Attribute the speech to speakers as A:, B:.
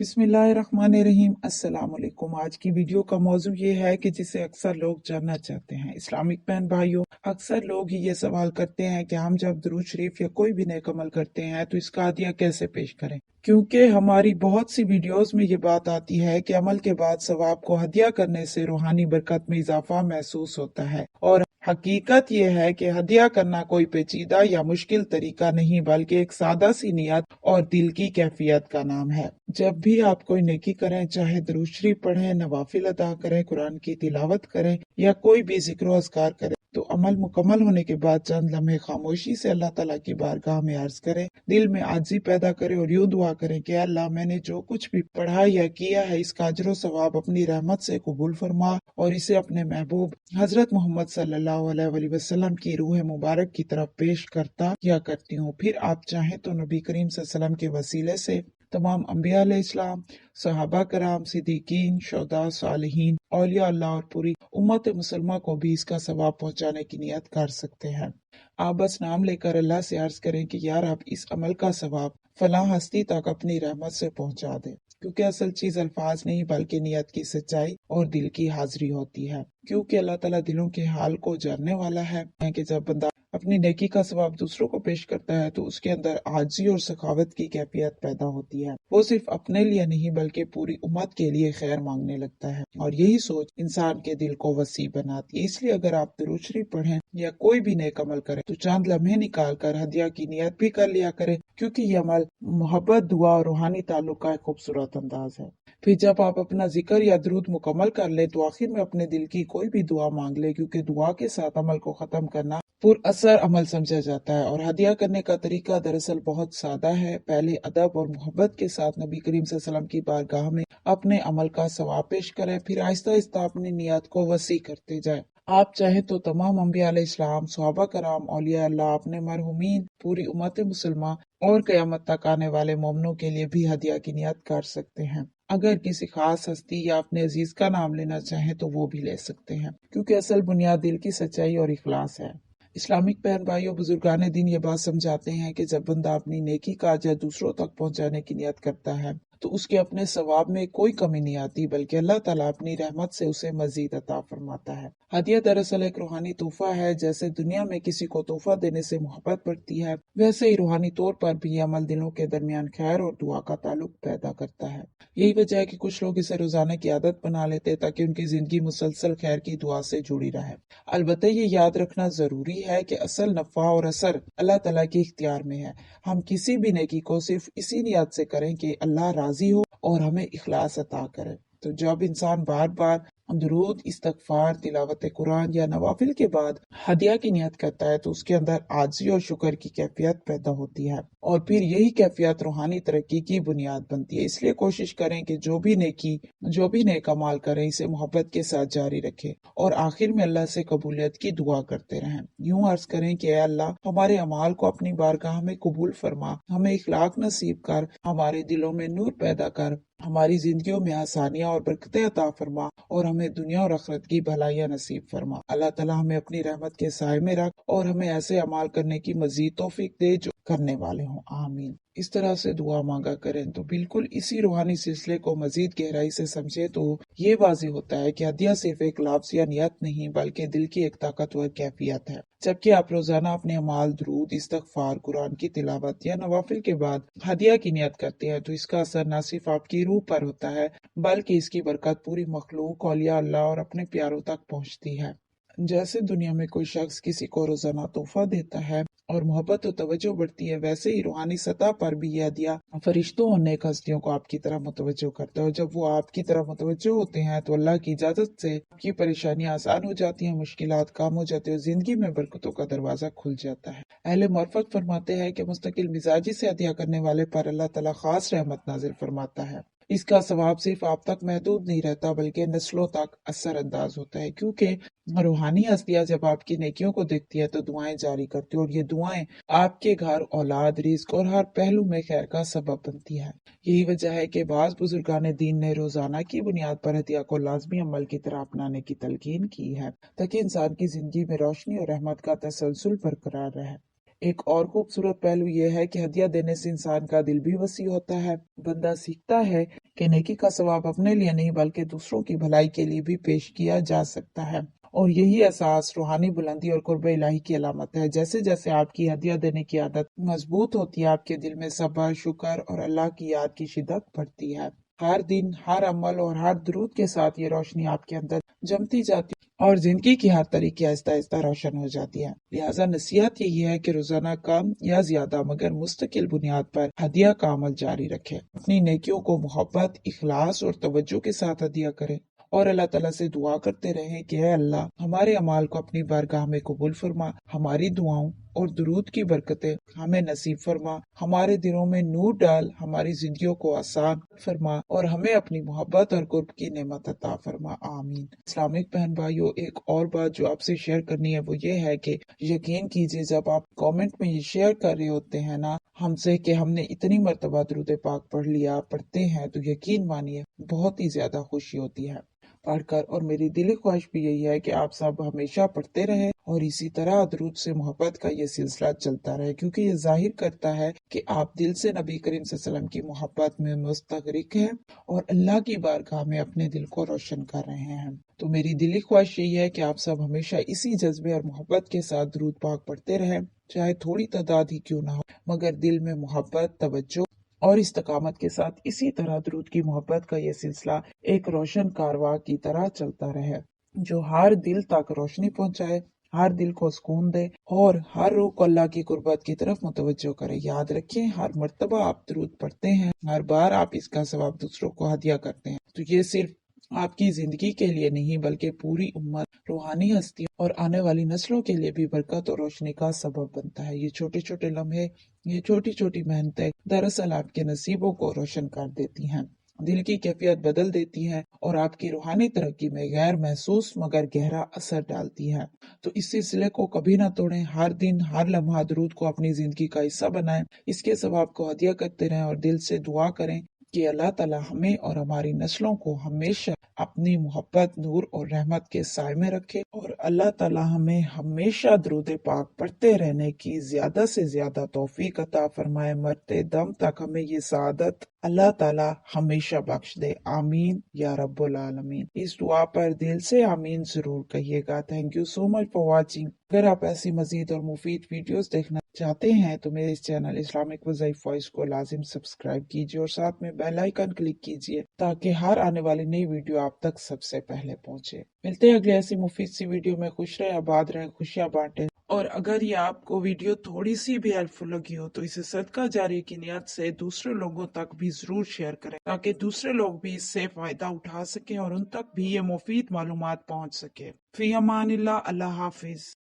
A: बिस्मिल्लाहिर्रहमानिर्रहीम। अस्सलाम वालेकुम। आज की वीडियो का मौजू ये है कि जिसे अक्सर लोग जानना चाहते हैं। इस्लामिक बहन भाइयों, अक्सर लोग ही ये सवाल करते हैं कि हम जब दुरूद शरीफ या कोई भी नेक अमल करते हैं तो इसका हदिया कैसे पेश करें, क्योंकि हमारी बहुत सी वीडियोस में ये बात आती है कि अमल के बाद सवाब को हदिया करने से रूहानी बरकत में इजाफा महसूस होता है। और हकीकत ये है कि हदिया करना कोई पेचीदा या मुश्किल तरीका नहीं, बल्कि एक सादा सी नियत और दिल की कैफियत का नाम है। जब भी आप कोई नेकी करें, चाहे दुरूद शरीफ पढ़ें, नवाफिल अदा करें, कुरान की तिलावत करें या कोई भी जिक्र व अस्कार करें, तो अमल मुकम्मल होने के बाद चंद लम्हे खामोशी से अल्लाह ताला की बारगाह में अर्ज करें, दिल में आजिज़ी पैदा करें और यूं दुआ करें कि अल्लाह, मैंने जो कुछ भी पढ़ा या किया है इसका अजर सवाब अपनी रहमत से कबूल फरमा और इसे अपने महबूब हजरत मोहम्मद सल्लल्लाहु अलैहि वसल्लम की रूह मुबारक की तरफ पेश करता या करती हूँ। फिर आप चाहें तो नबी करीम सल्लल्लाहु अलैहि वसल्लम के वसीले से तमाम अम्बिया अलैहिस्सलाम, सहाबा कराम, सिद्दीकीन, शुहदा, सालिहीन, औलिया अल्लाह और पूरी उम्मत मुसलमा को भी इसका सवाब पहुंचाने की नियत कर सकते हैं। आप बस नाम लेकर अल्लाह से अर्ज करें कि यार, आप इस अमल का सवाब फलां हस्ती तक अपनी रहमत से पहुंचा दें, क्योंकि असल चीज अल्फाज नहीं बल्कि नियत की सच्चाई और दिल की हाजिरी होती है। क्योंकि अल्लाह ताला दिलों के हाल को जानने वाला है कि जब बंदा अपनी नेकी का सवाब दूसरों को पेश करता है तो उसके अंदर आजी और सखावत की कैफियत पैदा होती है। वो सिर्फ अपने लिए नहीं बल्कि पूरी उम्मत के लिए खैर मांगने लगता है और यही सोच इंसान के दिल को वसी बनाती है। इसलिए अगर आप दुरूद शरीफ पढ़ें या कोई भी नेक अमल करें तो चंद लम्हे निकाल कर हदिया की नियत भी कर लिया करें, क्योंकि ये अमल मोहब्बत, दुआ और रूहानी ताल्लुक का एक खूबसूरत अंदाज है। फिर जब आप अपना जिक्र या दुरूद मुकम्मल कर ले तो आखिर में अपने दिल की कोई भी दुआ मांग ले, क्योंकि दुआ के साथ अमल को खत्म करना पुर असर अमल समझा जाता है। और हदिया करने का तरीका दरअसल बहुत सादा है। पहले अदब और मोहब्बत के साथ नबी करीम सल्लल्लाहु अलैहि वसल्लम की बारगाह में अपने अमल का सवाब पेश करें, फिर आहिस्ता आहिस्ता अपनी नियत को वसी करते जाएं। आप चाहें तो तमाम अम्बिया अलैहिस्सलाम, सहाबा कराम, औलिया अल्लाह, अपने मरहुमीन, पूरी उम्मत मुसलमान और क़यामत तक आने वाले मोमिनों के लिए भी हदिया की नियत कर सकते हैं। अगर किसी खास हस्ती या अपने अजीज का नाम लेना चाहें तो वो भी ले सकते हैं, क्योंकि असल बुनियाद दिल की सच्चाई और इखलास है। इस्लामिक बहन भाइयों, बुजुर्गान दीन ये बात समझाते हैं कि जब बंदा अपनी नेकी का अजर दूसरों तक पहुंचाने की नियत करता है तो उसके अपने सवाब में कोई कमी नहीं आती, बल्कि अल्लाह ताला अपनी रहमत से उसे मजीद अता फरमाता है। हदिया दरअसल एक रूहानी तोहफा है। जैसे दुनिया में किसी को तोहफा देने से मोहब्बत बढ़ती है, वैसे ही रूहानी तौर पर भी ये अमल दिलों के दरमियान खैर और दुआ का ताल्लुक पैदा करता है। यही वजह है कि कुछ लोग इसे रोजाना की आदत बना लेते हैं ताकि उनकी जिंदगी मुसलसल खैर की दुआ से जुड़ी रहे। अलबत्ता ये याद रखना जरूरी है कि असल नफा और असर अल्लाह ताला के इख्तियार में है। हम किसी भी नेकी को सिर्फ इसी नियत से करें कि अल्लाह राजी हो और हमें इखलास अता करे। तो जब इंसान बार बार दुरूद, इस्तगफार, तिलावत कुरान या नवाफिल के बाद हदिया की नियत करता है तो उसके अंदर आजी और शुक्र की कैफियत पैदा होती है और फिर यही कैफियत रूहानी तरक्की की बुनियाद बनती है। इसलिए कोशिश करें कि जो भी नेक अमाल करें इसे मोहब्बत के साथ जारी रखें और आखिर में अल्लाह से कबूलियत की दुआ करते रहें। यूं अर्ज करें कि अल्लाह, हमारे अमाल को अपनी बारगाह में कबूल फरमा, हमें इखलाक नसीब कर, हमारे दिलों में नूर पैदा कर, हमारी जिंदगियों में आसानियां और बरकतें अता फरमा और हमें दुनिया और आखिरत की भलाइयां नसीब फरमा। अल्लाह ताला हमें अपनी रहमत के साए में रख और हमें ऐसे अमाल करने की मजीद तौफीक दे जो करने वाले हों। आमीन। इस तरह से दुआ मांगा करें तो बिल्कुल इसी रूहानी सिलसिले को मजीद गहराई से समझे तो ये वाज़ेह होता है कि हदिया सिर्फ एक लफ्ज़ या नियत नहीं बल्कि दिल की एक ताकतवर कैफियत है। जबकि आप रोजाना अपने अमाल, दुरूद, इस्तगफार, कुरान की तिलावत या नवाफिल के बाद हदिया की नियत करते हैं तो इसका असर न सिर्फ आपकी रूह पर होता है बल्कि इसकी बरकत पूरी मखलूक, औलिया अल्लाह और अपने प्यारों तक पहुंचती है। जैसे दुनिया में कोई शख्स किसी को रोजाना तोहफा देता है और मोहब्बत और तवज्जो बढ़ती है, वैसे ही रूहानी सतह पर भी यह हदिया फरिश्तों और नेक हस्तियों को आपकी तरफ मुतवज्जो करता है। और जब वो आपकी तरफ मुतवज्जो होते हैं तो अल्लाह की इजाजत से आपकी परेशानियां आसान हो जाती हैं, मुश्किलात कम हो जाती है और जिंदगी में बरकतों का दरवाजा खुल जाता है। अहले मरफत फरमाते हैं कि मुस्तकिल मिजाजी से हदिया करने वाले पर अल्लाह ताला खास रहमत नाजिल फरमाता है। इसका सवाब सिर्फ आप तक महदूद नहीं रहता बल्कि नस्लों तक असर अंदाज होता है, क्योंकि रूहानी हस्तियां जब आपकी नेकियों को देखती है तो दुआएं जारी करती है और ये दुआएं आपके घर, औलाद, रिज़्क और हर पहलू में खैर का सबब बनती है। यही वजह है कि बाज़ बुजुर्गान दीन ने रोजाना की बुनियाद पर हदिया को लाजमी अमल की तरह अपनाने की तलकीन की है ताकि इंसान की जिंदगी में रोशनी और रहमत का तसलसल बरकरार रहे। एक और खूबसूरत पहलू यह है कि हदिया देने से इंसान का दिल भी वसी होता है। बंदा सीखता है कि नेकी का सवाब अपने लिए नहीं बल्कि दूसरों की भलाई के लिए भी पेश किया जा सकता है। और यही एहसास रूहानी बुलंदी और कुर्ब इलाही की अलामत है। जैसे जैसे आपकी हदिया देने की आदत मजबूत होती है, आपके दिल में सब्र, शुक्र और अल्लाह की याद की शिद्दत बढ़ती है। हर दिन, हर अमल और हर दुरूद के साथ ये रोशनी आपके अंदर जमती जाती है और जिंदगी की हर तरीके आहिस्ता आहिस्ता रोशन हो जाती है। लिहाजा नसीहत यही है कि रोजाना कम या ज्यादा मगर मुस्तकिल बुनियाद पर हदिया का अमल जारी रखें। अपनी नेकियों को मोहब्बत, इखलास और तवज्जो के साथ हदिया करें और अल्लाह ताला से दुआ करते रहें कि ऐ अल्लाह, हमारे अमाल को अपनी बारगाह में कबूल फरमा, हमारी दुआओं और दुरूद की बरकतें हमें नसीब फरमा, हमारे दिलों में नूर डाल, हमारी जिंदगियों को आसान फरमा और हमें अपनी मोहब्बत और कुर्ब की नेमत अता फरमा। आमीन। इस्लामिक बहन भाइयों, एक और बात जो आपसे शेयर करनी है वो ये है कि यकीन कीजिए, जब आप कमेंट में ये शेयर कर रहे होते हैं ना हमसे कि हमने इतनी मर्तबा दुरूद पाक पढ़ लिया, पढ़ते हैं, तो यकीन मानिए बहुत ही ज्यादा खुशी होती है पढ़कर। और मेरी दिली ख्वाहिश भी यही है कि आप सब हमेशा पढ़ते रहें और इसी तरह दुरूद से मोहब्बत का ये सिलसिला चलता रहे, क्योंकि ये जाहिर करता है कि आप दिल से नबी करीम सल्लल्लाहु अलैहि वसल्लम की मोहब्बत में मुस्तगरिक हैं और अल्लाह की बारगाह में अपने दिल को रोशन कर रहे हैं। तो मेरी दिली ख्वाहिश यही है कि आप सब हमेशा इसी जज्बे और मोहब्बत के साथ दुरूद पाक पढ़ते रहें, चाहे थोड़ी तादाद ही क्यों ना हो, मगर दिल में मोहब्बत, तवज्जो और इस्तकामत के साथ इसी तरह दुरूद की मोहब्बत का ये सिलसिला एक रोशन कारवां की तरह चलता रहे, जो हर दिल तक रोशनी पहुंचाए, हर दिल को सुकून दे और हर रूह को अल्लाह की कुर्बत की तरफ मुतवज्जो करे। याद रखें, हर मर्तबा आप दुरूद पढ़ते हैं, हर बार आप इसका सवाब दूसरों को हदिया करते हैं, तो ये सिर्फ आपकी जिंदगी के लिए नहीं बल्कि पूरी उम्मत, रूहानी हस्ती और आने वाली नस्लों के लिए भी बरकत और रोशनी का सबब बनता है। ये छोटे छोटे लम्हे, ये छोटी छोटी मेहनतें दरअसल आपके नसीबों को रोशन कर देती हैं, दिल की कैफियत बदल देती हैं और आपकी रूहानी तरक्की में गैर महसूस मगर गहरा असर डालती हैं। तो इस सिलसिले को कभी ना तोड़ें, हर दिन, हर लम्हा दुरूद को अपनी जिंदगी का हिस्सा बनाएं, इसके सवाब को हदिया करते रहें और दिल से दुआ करें कि अल्लाह ताला हमें और हमारी नस्लों को हमेशा अपनी मोहब्बत, नूर और रहमत के साए में रखे और अल्लाह ताला हमें हमेशा दुरूद पाक पढ़ते रहने की ज्यादा से ज्यादा तौफीक अता फरमाए। मरते दम तक हमें ये सादत अल्लाह ताला हमेशा बख्श दे। आमीन या रब्बुल आलमीन। इस दुआ पर दिल से आमीन जरूर कहिएगा। Thank you so much for watching. अगर आप ऐसी मजीद और मुफीद वीडियोस देखना चाहते हैं तो मेरे इस चैनल इस्लामिक वज़ाइफ वॉइस को लाजिम सब्सक्राइब कीजिए और साथ में बेल आइकन क्लिक कीजिए ताकि हर आने वाली नई वीडियो आप तक सबसे पहले पहुंचे। मिलते हैं अगले ऐसी मुफीद सी वीडियो में। खुश रहे, आबाद रहे, खुशियां बांटे। और अगर ये आपको वीडियो थोड़ी सी भी हेल्पफुल लगी हो तो इसे सदका जारी की नियत से दूसरे लोगों तक भी जरूर शेयर करें ताकि दूसरे लोग भी इससे फायदा उठा सकें और उन तक भी ये मुफीद मालूमात पहुंच सके। फी अमानिल्लाह, अल्लाह हाफिज।